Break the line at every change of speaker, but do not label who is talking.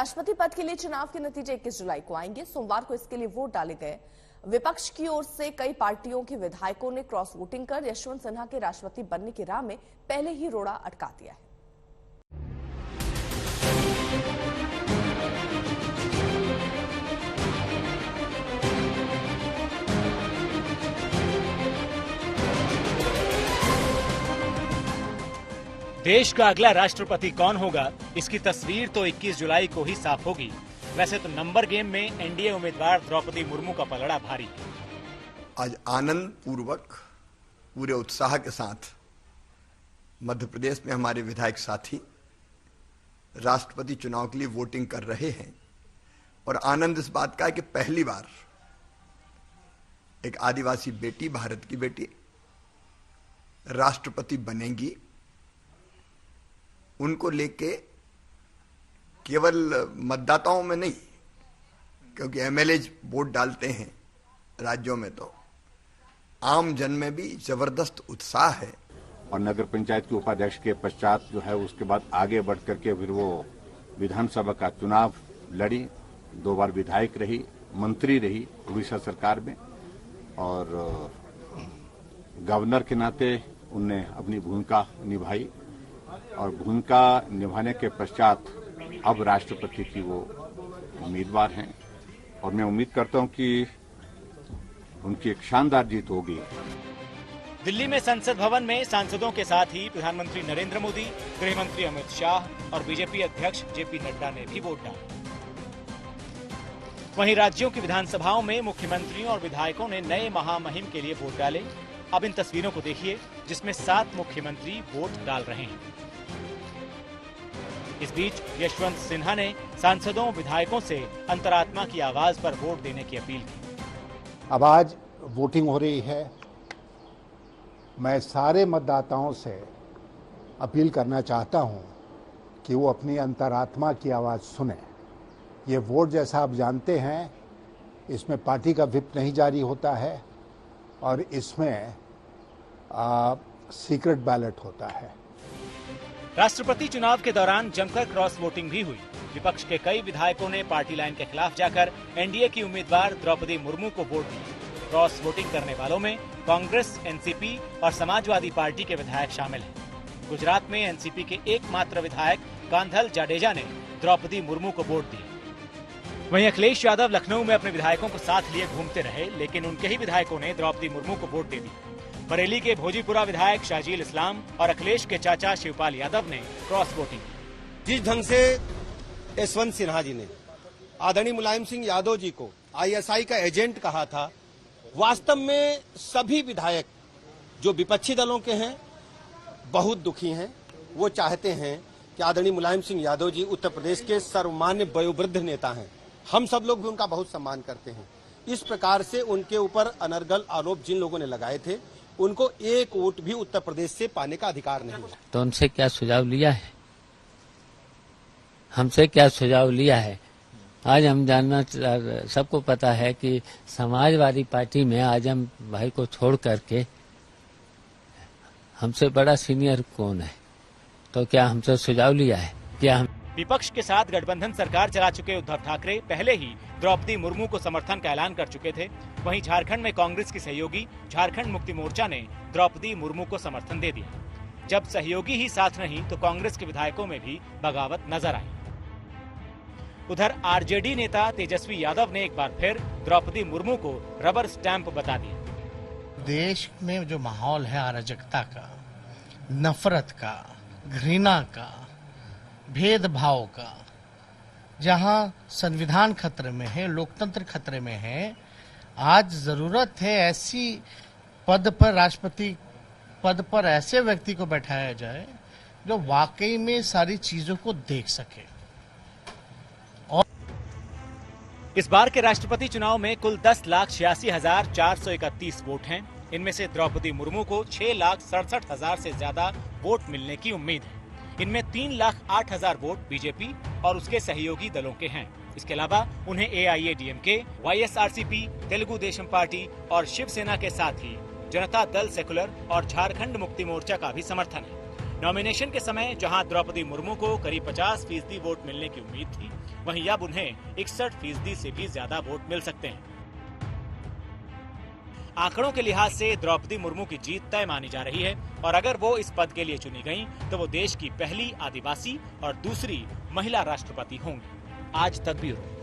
राष्ट्रपति पद के लिए चुनाव के नतीजे 21 जुलाई को आएंगे। सोमवार को इसके लिए वोट डाले गए। विपक्ष की ओर से कई पार्टियों के विधायकों ने क्रॉस वोटिंग कर यशवंत सिन्हा के राष्ट्रपति बनने की राह में पहले ही रोड़ा अटका दिया है।
देश का अगला राष्ट्रपति कौन होगा, इसकी तस्वीर तो 21 जुलाई को ही साफ होगी। वैसे तो नंबर गेम में एनडीए उम्मीदवार द्रौपदी मुर्मू का पलड़ा भारी है।
आज आनंद पूर्वक पूरे उत्साह के साथ मध्य प्रदेश में हमारे विधायक साथी राष्ट्रपति चुनाव के लिए वोटिंग कर रहे हैं और आनंद इस बात का है कि पहली बार एक आदिवासी बेटी, भारत की बेटी राष्ट्रपति बनेंगी। उनको लेके केवल मतदाताओं में नहीं, क्योंकि एमएलए वोट डालते हैं राज्यों में, तो आम जन में भी जबरदस्त उत्साह है।
और नगर पंचायत के उपाध्यक्ष के पश्चात जो है उसके बाद आगे बढ़ करके फिर वो विधानसभा का चुनाव लड़ी, 2 बार विधायक रही, मंत्री रही उड़ीसा सरकार में, और गवर्नर के नाते उनने अपनी भूमिका निभाई और भूमिका निभाने के पश्चात अब राष्ट्रपति की वो उम्मीदवार हैं और मैं उम्मीद करता हूं कि उनकी एक शानदार जीत होगी।
दिल्ली में संसद भवन में सांसदों के साथ ही प्रधानमंत्री नरेंद्र मोदी, गृह मंत्री अमित शाह और बीजेपी अध्यक्ष जेपी नड्डा ने भी वोट डाला। वहीं राज्यों की विधानसभाओं में मुख्यमंत्रियों और विधायकों ने नए महामहिम के लिए वोट डाले। अब इन तस्वीरों को देखिए जिसमें 7 मुख्यमंत्री वोट डाल रहे हैं। इस बीच यशवंत सिन्हा ने सांसदों विधायकों से अंतरात्मा की आवाज पर वोट देने की अपील की।
अब आज वोटिंग हो रही है। मैं सारे मतदाताओं से अपील करना चाहता हूं कि वो अपनी अंतरात्मा की आवाज सुने। ये वोट जैसा आप जानते हैं, इसमें पार्टी का व्हिप नहीं जारी होता है और इसमें सीक्रेट बैलेट होता है।
राष्ट्रपति चुनाव के दौरान जमकर क्रॉस वोटिंग भी हुई। विपक्ष के कई विधायकों ने पार्टी लाइन के खिलाफ जाकर एनडीए की उम्मीदवार द्रौपदी मुर्मू को वोट दिया। क्रॉस वोटिंग करने वालों में कांग्रेस, एनसीपी और समाजवादी पार्टी के विधायक शामिल हैं। गुजरात में एनसीपी के एकमात्र विधायक कांधल जाडेजा ने द्रौपदी मुर्मू को वोट दिया। वहीं अखिलेश यादव लखनऊ में अपने विधायकों को साथ लिए घूमते रहे, लेकिन उनके ही विधायकों ने द्रौपदी मुर्मू को वोट दे दी। बरेली के भोजीपुरा विधायक शाहजील इस्लाम और अखिलेश के चाचा शिवपाल यादव ने क्रॉस वोटिंग की।
जिस ढंग से यशवंत सिन्हा जी ने आदरणीय मुलायम सिंह यादव जी को आईएसआई का एजेंट कहा था, वास्तव में सभी विधायक जो विपक्षी दलों के हैं बहुत दुखी हैं। वो चाहते हैं कि आदरणीय मुलायम सिंह यादव जी उत्तर प्रदेश के सर्वमान्य वयोवृद्ध नेता हैं। हम सब लोग भी उनका बहुत सम्मान करते हैं। इस प्रकार से उनके ऊपर अनर्गल आरोप जिन लोगों ने लगाए थे, उनको एक वोट भी उत्तर प्रदेश से पाने का अधिकार नहीं है।
तो उनसे क्या सुझाव लिया है, हमसे क्या सुझाव लिया है? आज हम जानना, सबको पता है कि समाजवादी पार्टी में आजम भाई को छोड़ करके हमसे बड़ा सीनियर कौन है? तो क्या हमसे सुझाव लिया है? क्या हम
विपक्ष के साथ गठबंधन सरकार चला चुके उद्धव ठाकरे पहले ही द्रौपदी मुर्मू को समर्थन का ऐलान कर चुके थे। वहीं झारखंड में कांग्रेस की सहयोगी झारखंड मुक्ति मोर्चा ने द्रौपदी मुर्मू को समर्थन दे दिया। जब सहयोगी ही साथ नहीं तो कांग्रेस के विधायकों में भी बगावत नजर आई। उधर आरजेडी नेता तेजस्वी यादव ने एक बार फिर द्रौपदी मुर्मू को रबर स्टैंप बता दिया।
देश में जो माहौल है अराजकता का, नफरत का, घृणा का, भेदभाव का, जहां संविधान खतरे में है, लोकतंत्र खतरे में है, आज जरूरत है ऐसी पद पर, राष्ट्रपति पद पर ऐसे व्यक्ति को बैठाया जाए जो वाकई में सारी चीजों को देख सके। और
इस बार के राष्ट्रपति चुनाव में कुल 10,86,431 वोट हैं। इनमें से द्रौपदी मुर्मू को 6,67,000 से ज्यादा वोट मिलने की उम्मीद है। इनमें 3,08,000 वोट बीजेपी और उसके सहयोगी दलों के हैं। इसके अलावा उन्हें एआईएडीएमके, वाईएसआरसीपी, तेलुगु देशम पार्टी और शिवसेना के साथ ही जनता दल सेकुलर और झारखंड मुक्ति मोर्चा का भी समर्थन है। नॉमिनेशन के समय जहां द्रौपदी मुर्मू को करीब 50% वोट मिलने की उम्मीद थी, वहीं अब उन्हें 61% से भी ज्यादा वोट मिल सकते हैं। आंकड़ों के लिहाज से द्रौपदी मुर्मू की जीत तय मानी जा रही है और अगर वो इस पद के लिए चुनी गईं, तो वो देश की पहली आदिवासी और दूसरी महिला राष्ट्रपति होंगी। आज तक ब्यूरो।